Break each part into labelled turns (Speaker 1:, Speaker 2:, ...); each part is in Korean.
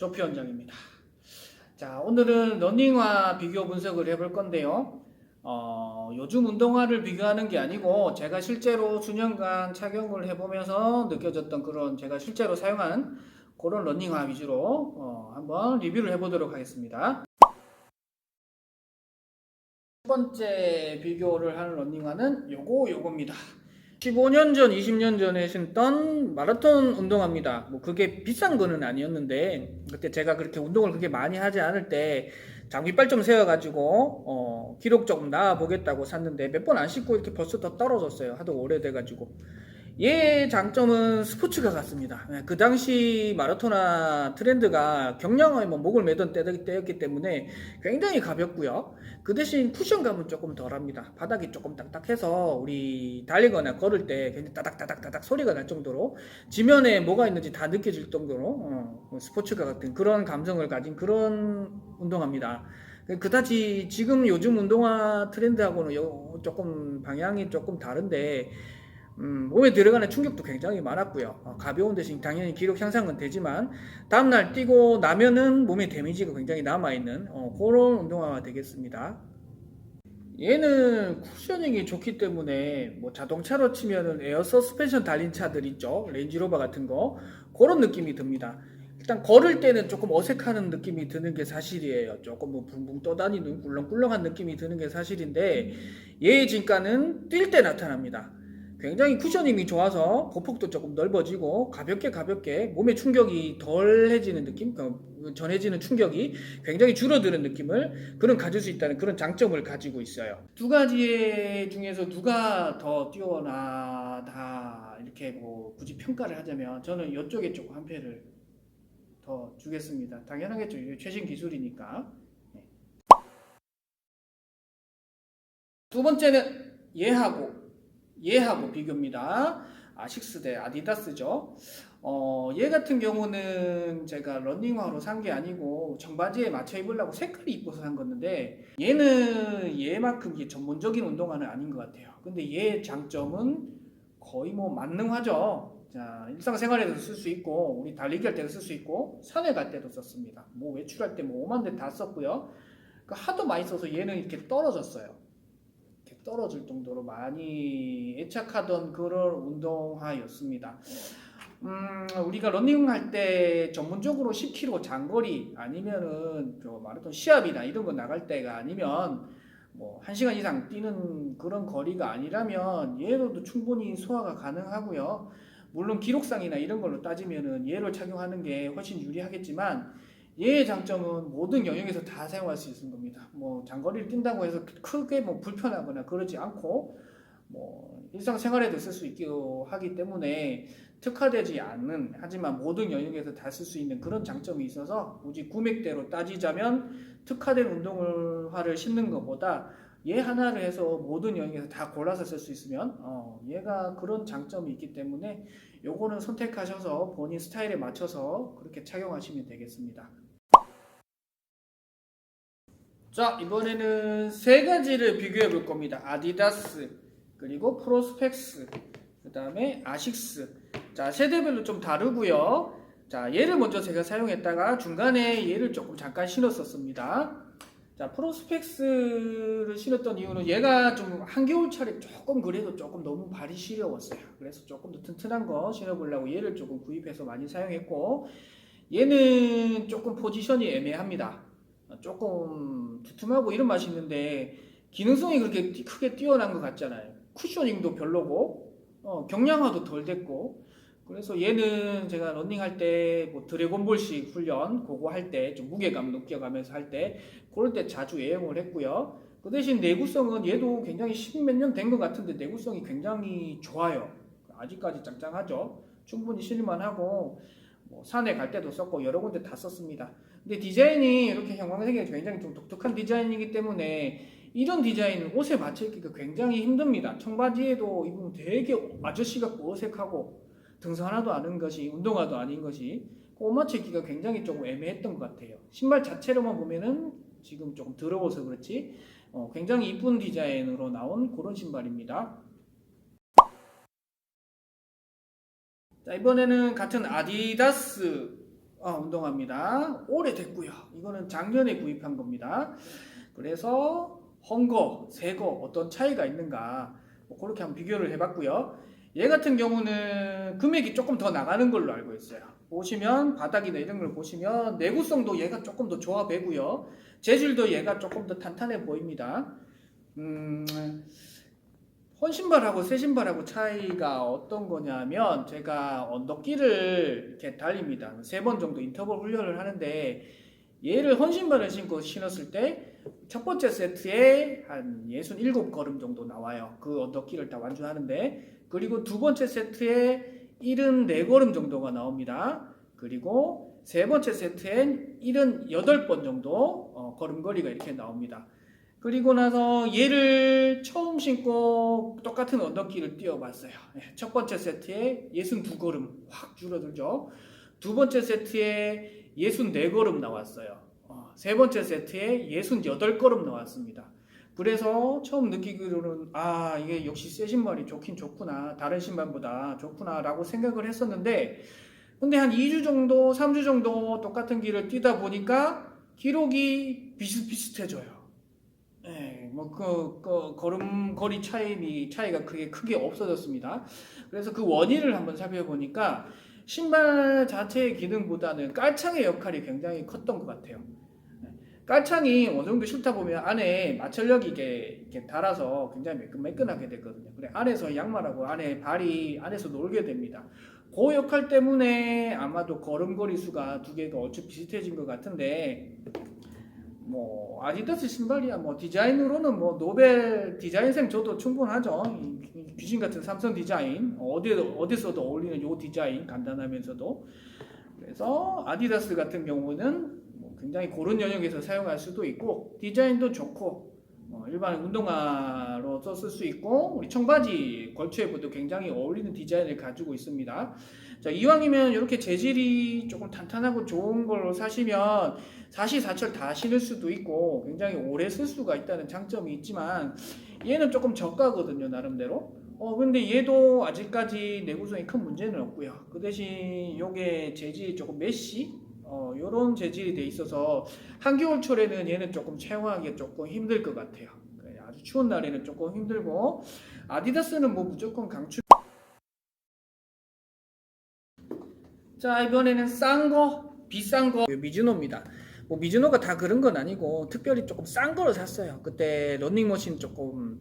Speaker 1: 조피 원장입니다. 자, 오늘은 러닝화 비교 분석을 해볼 건데요. 요즘 운동화를 비교하는 게 아니고 제가 실제로 수년간 착용을 해보면서 느껴졌던 그런 제가 실제로 사용한 그런 러닝화 위주로 한번 리뷰를 해보도록 하겠습니다. 첫 번째 비교를 하는 러닝화는 요겁니다. 15년 전, 20년 전에 신던 마라톤 운동화입니다. 뭐 그게 비싼 거는 아니었는데 그때 제가 그렇게 운동을 그렇게 많이 하지 않을 때 장비빨 좀 세워가지고 기록 조금 나와 보겠다고 샀는데 몇 번 안 신고 이렇게 벌써 더 떨어졌어요. 하도 오래돼가지고. 얘 장점은 스포츠카 같습니다. 그 당시 마라토나 트렌드가 경량화에 목을 매던 때였기 때문에 굉장히 가볍고요. 그 대신 쿠션감은 조금 덜합니다. 바닥이 조금 딱딱해서 우리 달리거나 걸을 때 굉장히 따닥따닥따닥 소리가 날 정도로 지면에 뭐가 있는지 다 느껴질 정도로 스포츠카 같은 그런 감성을 가진 그런 운동화입니다. 그다지 지금 요즘 운동화 트렌드하고는 조금 방향이 조금 다른데 몸에 들어가는 충격도 굉장히 많았고요. 가벼운 대신 당연히 기록 향상은 되지만 다음날 뛰고 나면은 몸에 데미지가 굉장히 남아있는 그런 운동화가 되겠습니다. 얘는 쿠셔닝이 좋기 때문에 뭐 자동차로 치면은 에어 서스펜션 달린 차들 있죠. 레인지로버 같은 거 그런 느낌이 듭니다. 일단 걸을 때는 조금 어색한 느낌이 드는 게 사실이에요. 조금 뭐 붕붕 떠다니는 꿀렁꿀렁한 느낌이 드는 게 사실인데 얘의 진가는 뛸 때 나타납니다. 굉장히 쿠셔닝이 좋아서 보폭도 조금 넓어지고 가볍게 몸에 충격이 덜해지는 느낌, 전해지는 충격이 굉장히 줄어드는 느낌을 가질 수 있다는 그런 장점을 가지고 있어요. 두 가지 중에서 누가 더 뛰어나다 이렇게 뭐 굳이 평가를 하자면 저는 이쪽에 조금 한 표를 더 주겠습니다. 당연하겠죠. 이게 최신 기술이니까. 네. 두 번째는 얘하고 비교입니다. 아식스 대 아디다스죠. 얘 같은 경우는 제가 러닝화로 산 게 아니고 청바지에 맞춰 입으려고 색깔이 이뻐서 산 건데 얘는 얘만큼 전문적인 운동화는 아닌 것 같아요. 근데 얘 장점은 거의 뭐 만능화죠. 자, 일상생활에도 쓸 수 있고 우리 달리기 할 때도 쓸 수 있고 산에 갈 때도 썼습니다. 뭐 외출할 때 뭐 5만 대 다 썼고요. 그러니까 하도 많이 써서 얘는 이렇게 떨어졌어요. 떨어질 정도로 많이 애착하던 그런 운동화였습니다. 우리가 러닝할 때 전문적으로 10km 장거리 아니면은 마라톤 시합이나 이런 거 나갈 때가 아니면 뭐 1시간 이상 뛰는 그런 거리가 아니라면 얘로도 충분히 소화가 가능하고요. 물론 기록상이나 이런 걸로 따지면은 얘를 착용하는 게 훨씬 유리하겠지만 얘의 장점은 모든 영역에서 다 사용할 수 있는 겁니다. 뭐 장거리를 뛴다고 해서 크게 뭐 불편하거나 그러지 않고 뭐 일상생활에도 쓸 수 있게 하기 때문에 특화되지 않는 하지만 모든 영역에서 다 쓸 수 있는 그런 장점이 있어서 굳이 구맥대로 따지자면 특화된 운동화를 신는 것보다 얘 하나를 해서 모든 영역에서 다 골라서 쓸 수 있으면 얘가 그런 장점이 있기 때문에 요거는 선택하셔서 본인 스타일에 맞춰서 그렇게 착용하시면 되겠습니다. 자, 이번에는 세 가지를 비교해 볼 겁니다. 아디다스, 그리고 프로스펙스, 그 다음에 아식스. 자, 세대별로 좀 다르고요. 자, 얘를 먼저 제가 사용했다가 중간에 얘를 조금 잠깐 신었었습니다. 자, 프로스펙스를 신었던 이유는 얘가 좀 한겨울철에 조금 그래도 조금 너무 발이 시려웠어요. 그래서 조금 더 튼튼한 거 신어보려고 얘를 조금 구입해서 많이 사용했고, 얘는 조금 포지션이 애매합니다. 조금 두툼하고 이런 맛이 있는데 기능성이 그렇게 크게 뛰어난 것 같잖아요. 쿠셔닝도 별로고 경량화도 덜 됐고 그래서 얘는 제가 러닝할 때뭐 드래곤볼식 훈련 그거 할 때 좀 무게감 느껴가면서 할 때 그럴 때 자주 애용을 했고요. 그 대신 내구성은 얘도 굉장히 10몇 년 된 것 같은데 내구성이 굉장히 좋아요. 아직까지 짱짱하죠. 충분히 실만하고 뭐 산에 갈 때도 썼고 여러 군데 다 썼습니다. 근데 디자인이 이렇게 형광색이 굉장히 좀 독특한 디자인이기 때문에 이런 디자인은 옷에 맞춰 입기가 굉장히 힘듭니다. 청바지에도 입으면 되게 아저씨 같고 어색하고 등산 하나도 아닌 것이 운동화도 아닌 것이 옷 맞춰 입기가 굉장히 조금 애매했던 것 같아요. 신발 자체로만 보면은 지금 조금 더러워서 그렇지 굉장히 이쁜 디자인으로 나온 그런 신발입니다. 자, 이번에는 같은 아디다스 운동화입니다. 오래됐고요. 이거는 작년에 구입한 겁니다. 그래서 헌거, 새거 어떤 차이가 있는가 뭐 그렇게 한번 비교를 해봤고요. 얘 같은 경우는 금액이 조금 더 나가는 걸로 알고 있어요. 보시면 바닥이나 이런 걸 보시면 내구성도 얘가 조금 더 좋아 보이고요. 재질도 얘가 조금 더 탄탄해 보입니다. 헌신발하고 새 신발하고 차이가 어떤 거냐면 제가 언덕길을 이렇게 달립니다. 3번 정도 인터벌 훈련을 하는데 얘를 헌신발을 신고 신었을 때 첫 번째 세트에 한 67걸음 정도 나와요. 그 언덕길을 다 완주하는데, 그리고 두 번째 세트에 74걸음 정도가 나옵니다. 그리고 세 번째 세트엔 78번 정도 걸음걸이가 이렇게 나옵니다. 그리고 나서 얘를 처음 신고 똑같은 언덕길을 뛰어봤어요. 첫 번째 세트에 62걸음 확 줄어들죠. 두 번째 세트에 64걸음 나왔어요. 세 번째 세트에 68걸음 나왔습니다. 그래서 처음 느끼기로는 이게 역시 새 신발이 좋긴 좋구나, 다른 신발보다 좋구나 라고 생각을 했었는데, 근데 한 2주 정도 3주 정도 똑같은 길을 뛰다 보니까 기록이 비슷비슷해져요. 걸음걸이 차이가 크게 없어졌습니다. 그래서 그 원인을 한번 살펴보니까 신발 자체의 기능보다는 깔창의 역할이 굉장히 컸던 것 같아요. 깔창이 어느 정도 싫다 보면 안에 마찰력이 이렇게 달아서 굉장히 매끈하게 되거든요. 그래, 안에서 양말하고 발이 안에서 놀게 됩니다. 그 역할 때문에 아마도 걸음걸이 수가 두 개가 얼추 비슷해진 것 같은데, 뭐 아디다스 신발이야 뭐 디자인으로는 뭐 노벨 디자인상 줘도 충분하죠. 이 귀신 같은 삼성 디자인 어디서도 어울리는 요 디자인, 간단하면서도. 그래서 아디다스 같은 경우는 뭐 굉장히 그런 영역에서 사용할 수도 있고, 디자인도 좋고 일반 운동화로 썼을 수 있고, 우리 청바지 걸쳐입어도 굉장히 어울리는 디자인을 가지고 있습니다. 자, 이왕이면 이렇게 재질이 조금 탄탄하고 좋은 걸로 사시면 사시사철 다 신을 수도 있고 굉장히 오래 쓸 수가 있다는 장점이 있지만, 얘는 조금 저가거든요, 나름대로. 근데 얘도 아직까지 내구성이 큰 문제는 없고요. 그 대신 요게 재질이 조금 메쉬 요런 재질이 돼 있어서 한겨울철에는 얘는 조금 사용하기 조금 힘들 것 같아요. 아주 추운 날에는 조금 힘들고, 아디다스는 뭐 무조건 강추. 자, 이번에는 싼 거, 비싼 거, 미즈노입니다. 뭐 미즈노가 다 그런 건 아니고 특별히 조금 싼 거를 샀어요. 그때 러닝머신 조금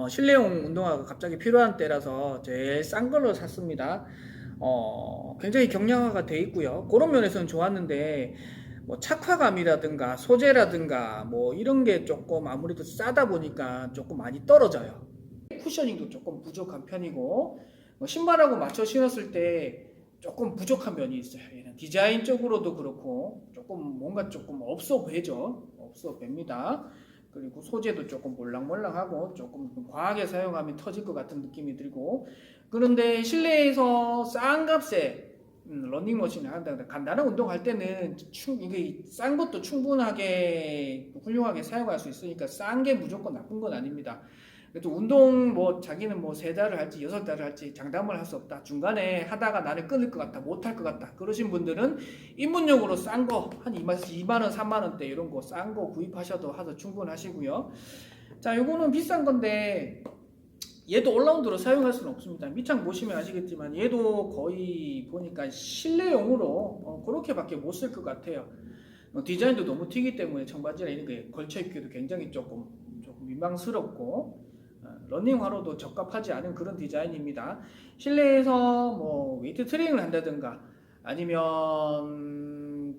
Speaker 1: 실내용 운동화가 갑자기 필요한 때라서 제일 싼 걸로 샀습니다. 굉장히 경량화가 돼 있고요. 그런 면에서는 좋았는데, 뭐 착화감이라든가 소재라든가 뭐 이런 게 조금 아무래도 싸다 보니까 조금 많이 떨어져요. 쿠셔닝도 조금 부족한 편이고, 신발하고 맞춰 신었을 때 조금 부족한 면이 있어요. 얘는 디자인적으로도 그렇고 조금 뭔가 조금 없어 보이죠. 없어 보입니다. 그리고 소재도 조금 몰랑몰랑하고 조금 과하게 사용하면 터질 것 같은 느낌이 들고, 그런데 실내에서 싼 값에 러닝머신을 한다, 간단한 운동할 때는 이게 싼 것도 충분하게 훌륭하게 사용할 수 있으니까 싼 게 무조건 나쁜 건 아닙니다. 그래도 운동 뭐 자기는 뭐 3달을 할지 6달을 할지 장담을 할 수 없다, 중간에 하다가 나는 끊을 것 같다, 못할 것 같다, 그러신 분들은 입문용으로 싼 거 한 2만원 3만원대 이런 거 싼 거 구입하셔도 하도 충분하시고요. 자, 요거는 비싼 건데 얘도 올라운드로 사용할 수는 없습니다. 밑창 보시면 아시겠지만 얘도 거의 보니까 실내용으로 그렇게밖에 못 쓸 것 같아요. 디자인도 너무 튀기 때문에 청바지나 이런 게 걸쳐 입기도 굉장히 조금 민망스럽고, 러닝화로도 적합하지 않은 그런 디자인입니다. 실내에서 뭐 웨이트 트레이닝을 한다든가 아니면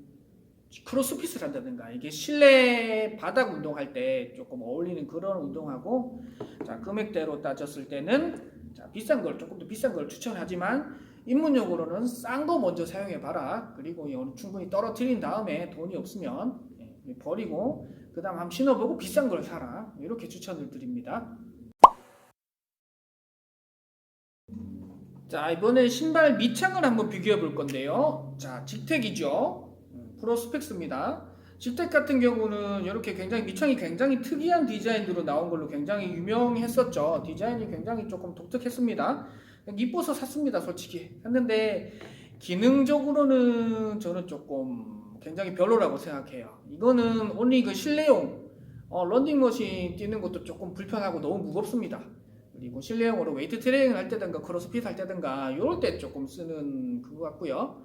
Speaker 1: 크로스핏을 한다든가, 이게 실내 바닥 운동할 때 조금 어울리는 그런 운동하고, 자, 금액대로 따졌을 때는 비싼 걸, 조금 더 비싼 걸 추천하지만 입문용으로는 싼 거 먼저 사용해 봐라. 그리고 이거는 충분히 떨어뜨린 다음에 돈이 없으면 버리고 그 다음 한번 신어보고 비싼 걸 사라, 이렇게 추천을 드립니다. 자, 이번에 신발 밑창을 한번 비교해 볼 건데요. 자, 직텍이죠. 프로스펙스입니다. 직텍 같은 경우는 이렇게 굉장히 밑창이 굉장히 특이한 디자인으로 나온 걸로 굉장히 유명했었죠. 디자인이 굉장히 조금 독특했습니다. 이뻐서 샀습니다, 솔직히. 했는데 기능적으로는 저는 조금 굉장히 별로라고 생각해요. 이거는 온리 그 실내용 런닝머신 뛰는 것도 조금 불편하고 너무 무겁습니다. 그리고 실내용으로 웨이트 트레이닝 할 때든가 크로스핏 할 때든가 이럴 때 조금 쓰는 그거 같고요.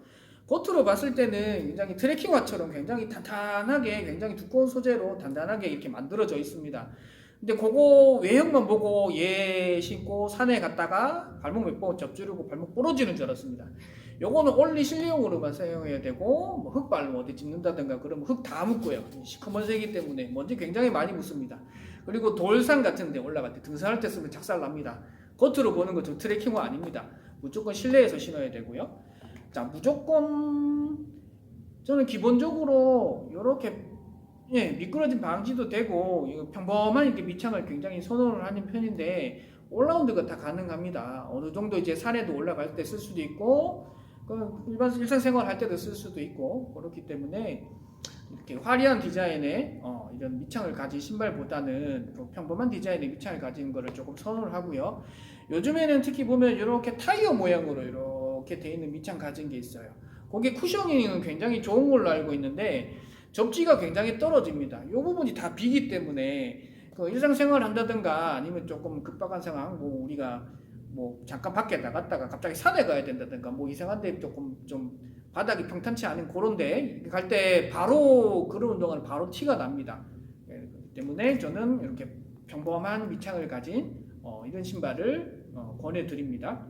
Speaker 1: 겉으로 봤을 때는 굉장히 트레킹화처럼 굉장히 탄탄하게 굉장히 두꺼운 소재로 단단하게 이렇게 만들어져 있습니다. 근데 그거 외형만 보고 얘 신고 산에 갔다가 발목 몇 번 접지르고 발목 부러지는 줄 알았습니다. 요거는 온리 실내용으로만 사용해야 되고 뭐 흙발 어디 짚는다든가 그러면 흙 다 묻고요. 시커먼색이기 때문에 먼지 굉장히 많이 묻습니다. 그리고 돌산 같은 데 올라갈 때 등산할 때 쓰면 작살 납니다. 겉으로 보는 것처럼 트레킹화 아닙니다. 무조건 실내에서 신어야 되고요. 자, 무조건 저는 기본적으로 이렇게 미끄러짐 방지도 되고 평범한 이렇게 밑창을 굉장히 선호를 하는 편인데 올라운드가 다 가능합니다. 어느 정도 이제 산에도 올라갈 때 쓸 수도 있고 일반 일상생활 할 때도 쓸 수도 있고 그렇기 때문에 이렇게 화려한 디자인의 이런 밑창을 가진 신발보다는 평범한 디자인의 밑창을 가진 거를 조금 선호를 하고요. 요즘에는 특히 보면 이렇게 타이어 모양으로 이렇게 돼 있는 밑창 가진 게 있어요. 거기에 쿠셔닝은 굉장히 좋은 걸로 알고 있는데 접지가 굉장히 떨어집니다. 이 부분이 다 비기 때문에 그 일상생활 한다든가 아니면 조금 급박한 상황, 뭐 우리가 뭐 잠깐 밖에 나갔다가 갑자기 산에 가야 된다든가 뭐 이상한데 조금 좀 바닥이 평탄치 않은 그런데 갈 때 바로 그런 운동화는 바로 티가 납니다. 그렇기 때문에 저는 이렇게 평범한 밑창을 가진 이런 신발을 권해드립니다.